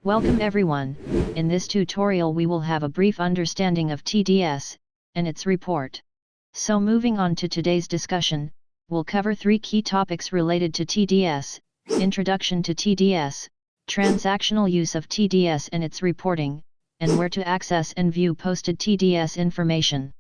Welcome everyone. In this tutorial we will have a brief understanding of TDS and its report. So moving on to today's discussion, we'll cover three key topics related to TDS: introduction to TDS, transactional use of TDS and its reporting, and where to access and view posted TDS information.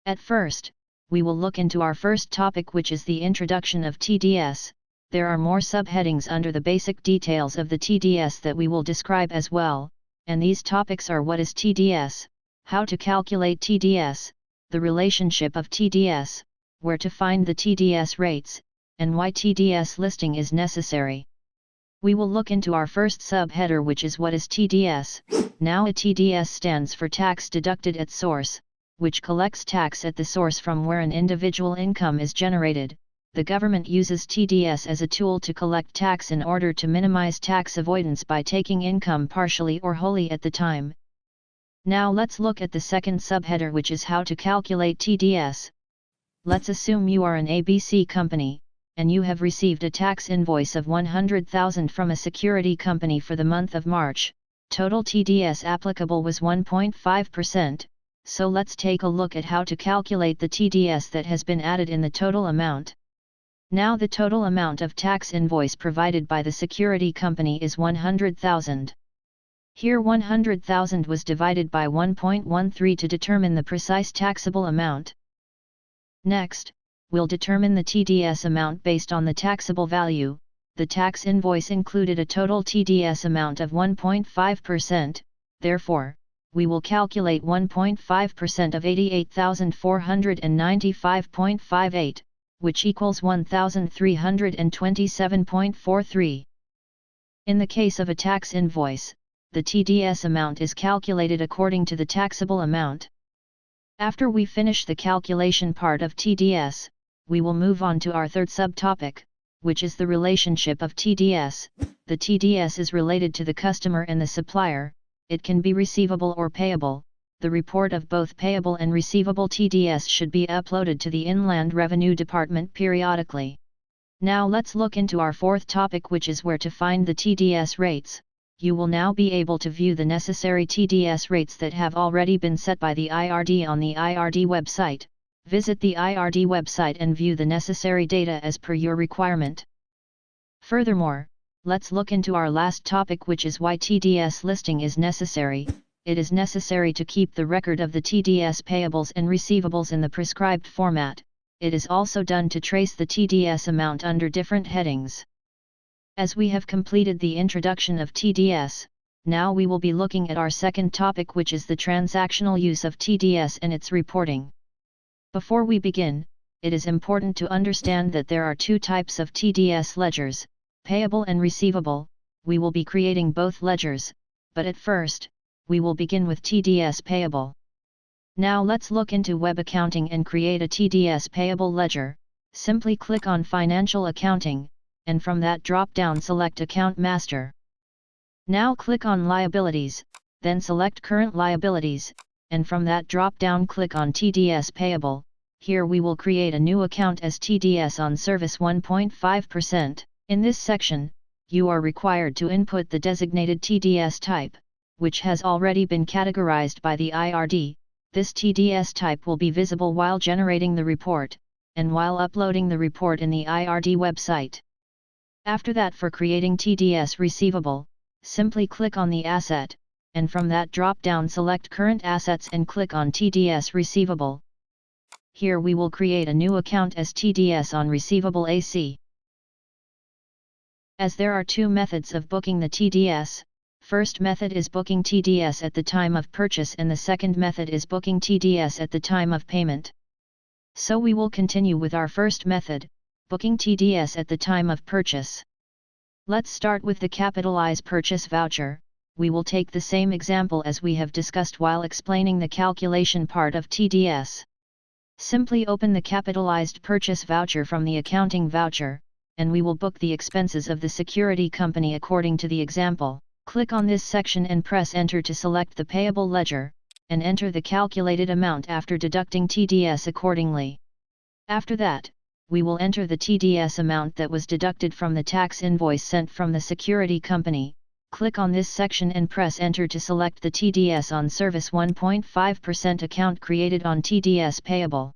At first, we will look into our first topic, which is the introduction of TDS. There are more subheadings under the basic details of the TDS that we will describe as well, and these topics are: what is TDS, how to calculate TDS, the relationship of TDS, where to find the TDS rates, and why TDS listing is necessary. We will look into our first subheader, which is what is TDS. Now a TDS stands for tax deducted at source, which collects tax at the source from where an individual income is generated. The government uses TDS as a tool to collect tax in order to minimize tax avoidance by taking income partially or wholly at the time. Now let's look at the second subheader, which is how to calculate TDS. Let's assume you are an ABC company, and you have received a tax invoice of 100,000 from a security company for the month of March. Total TDS applicable was 1.5%, so let's take a look at how to calculate the TDS that has been added in the total amount. Now the total amount of tax invoice provided by the security company is 100,000. Here 100,000 was divided by 1.13 to determine the precise taxable amount. Next, we'll determine the TDS amount based on the taxable value. The tax invoice included a total TDS amount of 1.5%, therefore, we will calculate 1.5% of 88,495.58. which equals 1,327.43. In the case of a tax invoice, the TDS amount is calculated according to the taxable amount. After we finish the calculation part of TDS, we will move on to our third subtopic, which is the relationship of TDS. The TDS is related to the customer and the supplier. It can be receivable or payable. The report of both payable and receivable TDS should be uploaded to the Inland Revenue Department periodically. Now let's look into our fourth topic, which is where to find the TDS rates. You will now be able to view the necessary TDS rates that have already been set by the IRD on the IRD website. Visit the IRD website and view the necessary data as per your requirement. Furthermore, let's look into our last topic, which is why TDS listing is necessary. It is necessary to keep the record of the TDS payables and receivables in the prescribed format. It is also done to trace the TDS amount under different headings. As we have completed the introduction of TDS, now we will be looking at our second topic, which is the transactional use of TDS and its reporting. Before we begin, it is important to understand that there are two types of TDS ledgers, payable and receivable. We will be creating both ledgers, but at first, we will begin with TDS payable. Now let's look into web accounting and create a TDS payable ledger. Simply click on Financial Accounting, and from that drop-down select Account Master. Now click on Liabilities, then select Current Liabilities, and from that drop-down click on TDS Payable. Here we will create a new account as TDS on service 1.5%. In this section, you are required to input the designated TDS type, which has already been categorized by the IRD. This TDS type will be visible while generating the report, and while uploading the report in the IRD website. After that, for creating TDS receivable, simply click on the asset, and from that drop-down select Current Assets and click on TDS Receivable. Here we will create a new account as TDS on Receivable AC. As there are two methods of booking the TDS, first method is booking TDS at the time of purchase and the second method is booking TDS at the time of payment. So we will continue with our first method, booking TDS at the time of purchase. Let's start with the capitalized purchase voucher. We will take the same example as we have discussed while explaining the calculation part of TDS. Simply open the capitalized purchase voucher from the accounting voucher, and we will book the expenses of the security company according to the example. Click on this section and press Enter to select the payable ledger, and enter the calculated amount after deducting TDS accordingly. After that, we will enter the TDS amount that was deducted from the tax invoice sent from the security company. click on this section and press Enter to select the TDS on Service 1.5% account created on TDS Payable.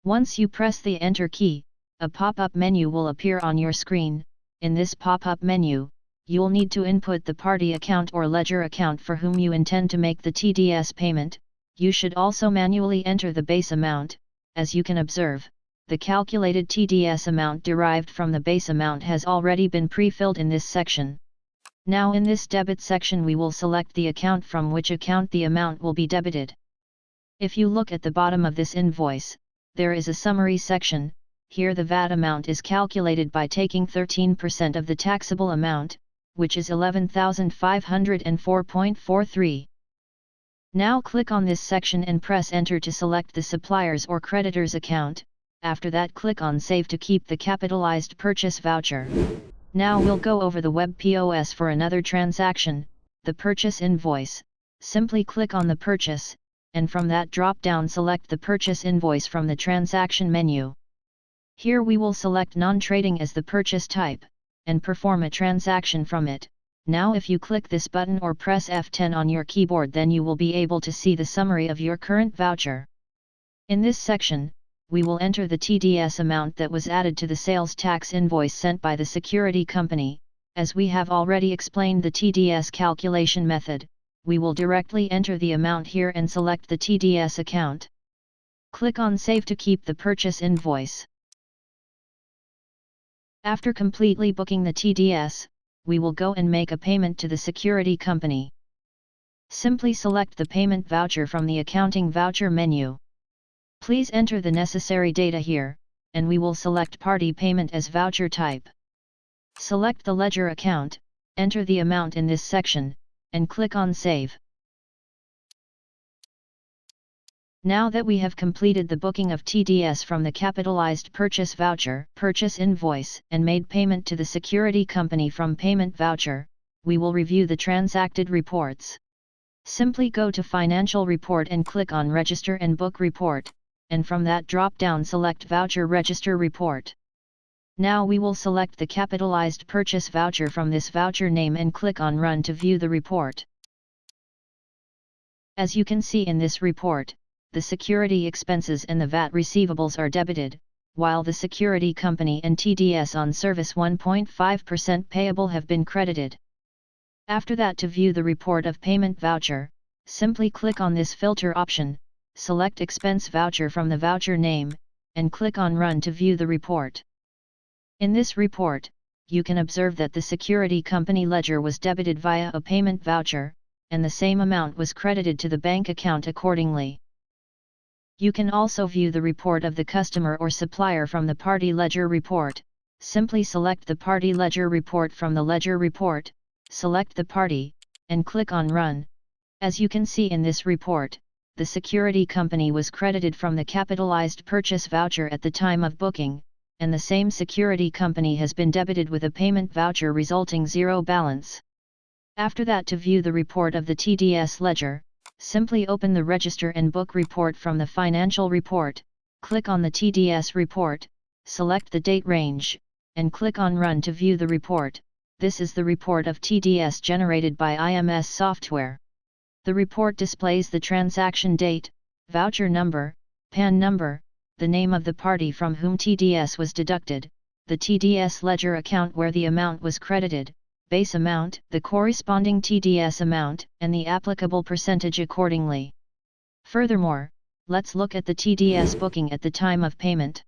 Once you press the Enter key, a pop-up menu will appear on your screen. In this pop-up menu, you'll need to input the party account or ledger account for whom you intend to make the TDS payment. You should also manually enter the base amount. As you can observe, the calculated TDS amount derived from the base amount has already been pre-filled in this section. Now in this debit section we will select the account from which account the amount will be debited. If you look at the bottom of this invoice, there is a summary section. Here the VAT amount is calculated by taking 13% of the taxable amount, which is 11,504.43. Now click on this section and press Enter to select the supplier's or creditor's account. After that click on Save to keep the capitalized purchase voucher. Now we'll go over the web POS for another transaction, the purchase invoice. Simply click on the purchase, and from that drop-down select the purchase invoice from the transaction menu. Here we will select non-trading as the purchase type, and perform a transaction from it. Now if you click this button or press F10 on your keyboard, then you will be able to see the summary of your current voucher. In this section, we will enter the TDS amount that was added to the sales tax invoice sent by the security company. As we have already explained the TDS calculation method, we will directly enter the amount here and select the TDS account. Click on Save to keep the purchase invoice. After completely booking the TDS, we will go and make a payment to the security company. Simply select the payment voucher from the accounting voucher menu. Please enter the necessary data here, and we will select party payment as voucher type. Select the ledger account, enter the amount in this section, and click on Save. Now that we have completed the booking of TDS from the capitalized purchase voucher, purchase invoice, and made payment to the security company from payment voucher, we will review the transacted reports. Simply go to Financial Report and click on Register and Book Report, and from that drop-down select Voucher Register Report. Now we will select the capitalized purchase voucher from this voucher name and click on Run to view the report. As you can see in this report, the security expenses and the VAT receivables are debited, while the security company and TDS on Service 1.5% payable have been credited. After that, to view the report of payment voucher, simply click on this filter option, select Expense Voucher from the voucher name, and click on Run to view the report. In this report, you can observe that the security company ledger was debited via a payment voucher, and the same amount was credited to the bank account accordingly. You can also view the report of the customer or supplier from the Party Ledger Report. Simply select the Party Ledger Report from the Ledger Report, select the party, and click on Run. As you can see in this report, the security company was credited from the capitalized purchase voucher at the time of booking, and the same security company has been debited with a payment voucher resulting zero balance. After that, to view the report of the TDS ledger, simply open the Register and Book Report from the Financial Report, click on the TDS report, select the date range, and click on Run to view the report. This is the report of TDS generated by IMS software. The report displays the transaction date, voucher number, PAN number, the name of the party from whom TDS was deducted, the TDS ledger account where the amount was credited, base amount, the corresponding TDS amount, and the applicable percentage accordingly. Furthermore, let's look at the TDS booking at the time of payment.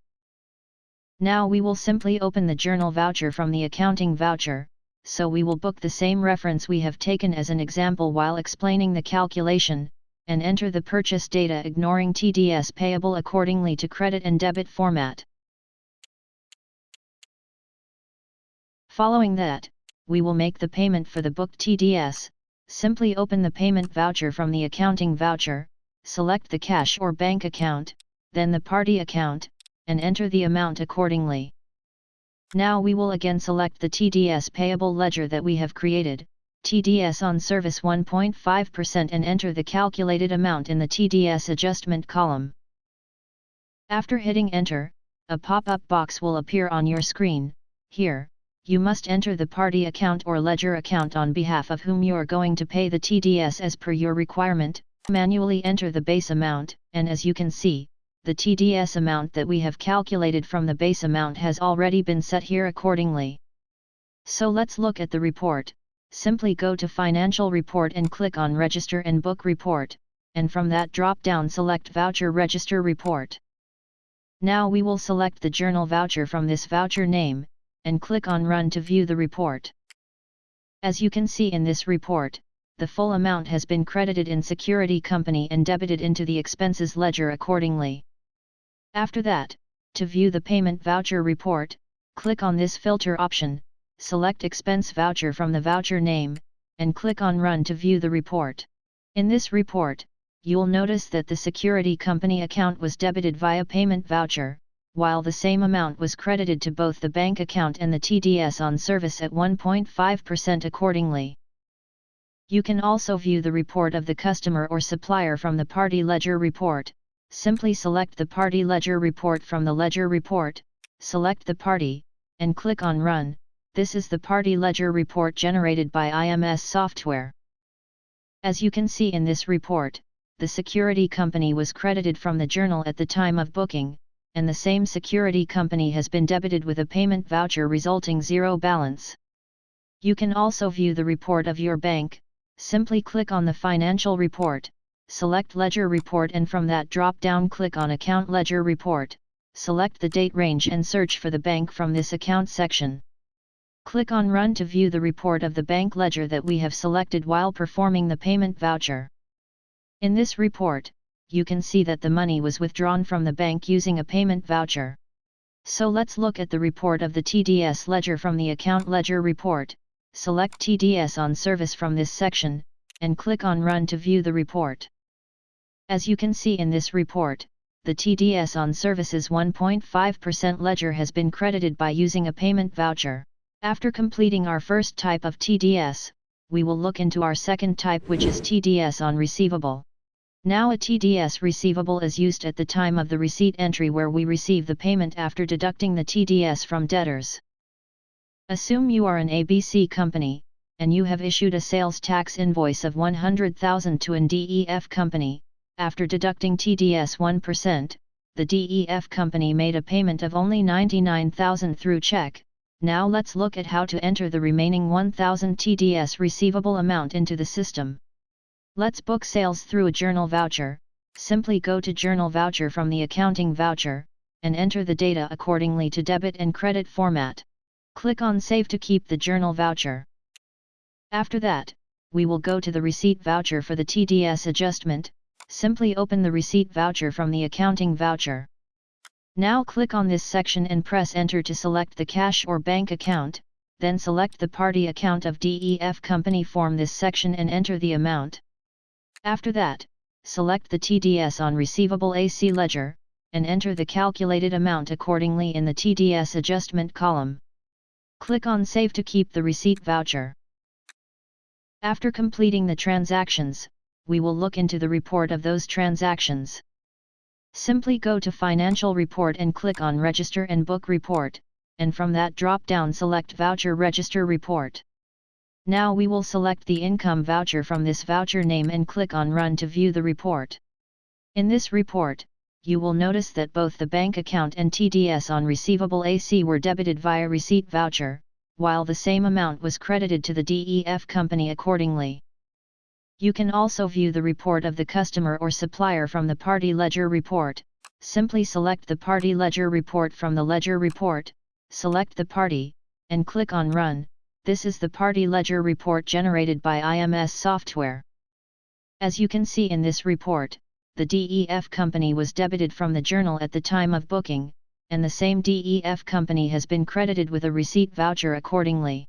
Now we will simply open the journal voucher from the accounting voucher, so we will book the same reference we have taken as an example while explaining the calculation, and enter the purchase data ignoring TDS payable accordingly to credit and debit format. Following that, we will make the payment for the booked TDS. Simply open the payment voucher from the accounting voucher, select the cash or bank account, then the party account, and enter the amount accordingly. Now we will again select the TDS payable ledger that we have created, TDS on Service 1.5%, and enter the calculated amount in the TDS adjustment column. After hitting Enter, a pop-up box will appear on your screen. Here, you must enter the party account or ledger account on behalf of whom you are going to pay the TDS as per your requirement, manually enter the base amount, and as you can see, the TDS amount that we have calculated from the base amount has already been set here accordingly. So let's look at the report. Simply go to Financial Report and click on Register and Book Report, and from that drop-down select Voucher Register Report. Now we will select the journal voucher from this voucher name, and click on Run to view the report. As you can see in this report, the full amount has been credited in Security Company and debited into the expenses ledger accordingly. After that, to view the payment voucher report, click on this filter option, select Expense Voucher from the voucher name, and click on Run to view the report. In this report, you'll notice that the Security Company account was debited via payment voucher, while the same amount was credited to both the bank account and the TDS on service at 1.5% accordingly. You can also view the report of the customer or supplier from the Party Ledger Report. Simply select the Party Ledger Report from the Ledger Report, select the party, and click on Run. This is the Party Ledger Report generated by IMS software. As you can see in this report, the Security Company was credited from the journal at the time of booking, and the same Security Company has been debited with a payment voucher resulting zero balance. You can also view the report of your bank. Simply click on the Financial Report, select Ledger Report, and from that drop-down click on Account Ledger Report, select the date range and search for the bank from this account section. Click on Run to view the report of the bank ledger that we have selected while performing the payment voucher. In this report, you can see that the money was withdrawn from the bank using a payment voucher. So let's look at the report of the TDS ledger from the Account Ledger Report. Select TDS on service from this section, and click on Run to view the report. As you can see in this report, the TDS on services 1.5% ledger has been credited by using a payment voucher. After completing our first type of TDS, we will look into our second type, which is TDS on receivable. Now a TDS receivable is used at the time of the receipt entry where we receive the payment after deducting the TDS from debtors. Assume you are an ABC company, and you have issued a sales tax invoice of 100,000 to an DEF company. After deducting TDS 1%, the DEF company made a payment of only 99,000 through check. Now let's look at how to enter the remaining 1,000 TDS receivable amount into the system. Let's book sales through a journal voucher. Simply go to Journal Voucher from the Accounting Voucher, and enter the data accordingly to debit and credit format. Click on Save to keep the journal voucher. After that, we will go to the receipt voucher for the TDS adjustment. Simply open the receipt voucher from the Accounting Voucher. Now click on this section and press Enter to select the cash or bank account, then select the party account of DEF company from this section and enter the amount. After that, select the TDS on receivable AC ledger, and enter the calculated amount accordingly in the TDS adjustment column. Click on Save to keep the receipt voucher. After completing the transactions, we will look into the report of those transactions. Simply go to Financial Report and click on Register and Book Report, and from that drop-down select Voucher Register Report. Now we will select the income voucher from this voucher name and click on Run to view the report. In this report, you will notice that both the bank account and TDS on receivable AC were debited via receipt voucher, while the same amount was credited to the DEF company accordingly. You can also view the report of the customer or supplier from the Party Ledger Report. Simply select the Party Ledger Report from the Ledger Report, select the party, and click on Run. This is the Party Ledger Report generated by IMS software. As you can see in this report, the DEF company was debited from the journal at the time of booking, and the same DEF company has been credited with a receipt voucher accordingly.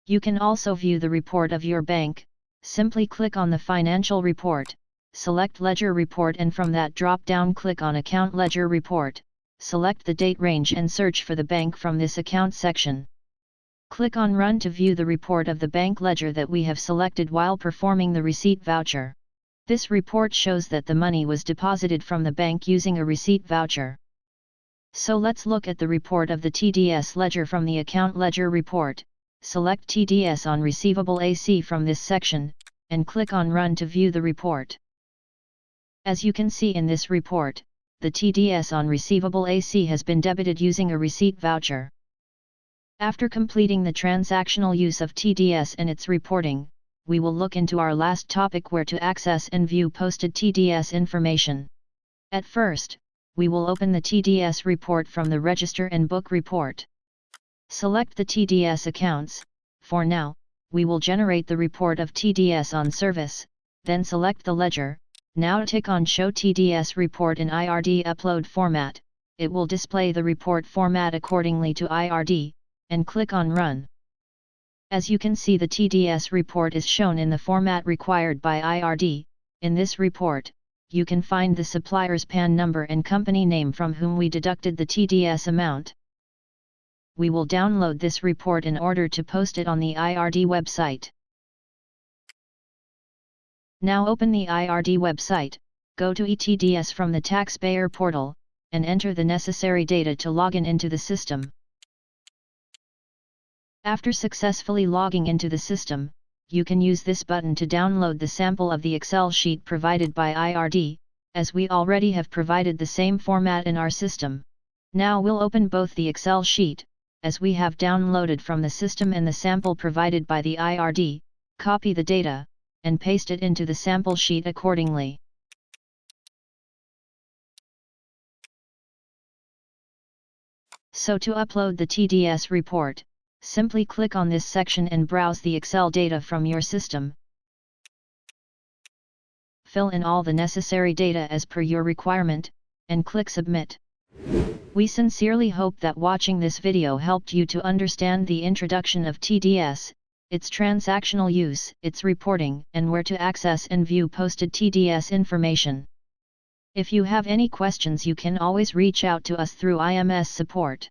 You can also view the report of your bank. Simply click on the Financial Report, select Ledger Report, and from that drop-down click on Account Ledger Report, select the date range and search for the bank from this account section. Click on Run to view the report of the bank ledger that we have selected while performing the receipt voucher. This report shows that the money was deposited from the bank using a receipt voucher. So let's look at the report of the TDS ledger from the Account Ledger Report. Select TDS on Receivable AC from this section, and click on Run to view the report. As you can see in this report, the TDS on Receivable AC has been debited using a receipt voucher. After completing the transactional use of TDS and its reporting, we will look into our last topic where to access and view posted TDS information. At first, we will open the TDS report from the Register and Book report. Select the TDS accounts. For now, we will generate the report of TDS on service, then select the ledger. Now tick on Show TDS Report in IRD Upload Format. It will display the report format accordingly to IRD, and click on Run. As you can see, the TDS report is shown in the format required by IRD. In this report, you can find the supplier's PAN number and company name from whom we deducted the TDS amount. We will download this report in order to post it on the IRD website. Now open the IRD website, go to eTDS from the taxpayer portal, and enter the necessary data to log into the system. After successfully logging into the system, you can use this button to download the sample of the Excel sheet provided by IRD, as we already have provided the same format in our system. Now we'll open both the Excel sheet, as we have downloaded from the system, and the sample provided by the IRD, copy the data, and paste it into the sample sheet accordingly. So to upload the TDS report, simply click on this section and browse the Excel data from your system. Fill in all the necessary data as per your requirement, and click Submit. We sincerely hope that watching this video helped you to understand the introduction of TDS, its transactional use, its reporting, and where to access and view posted TDS information. If you have any questions, you can always reach out to us through IMS support.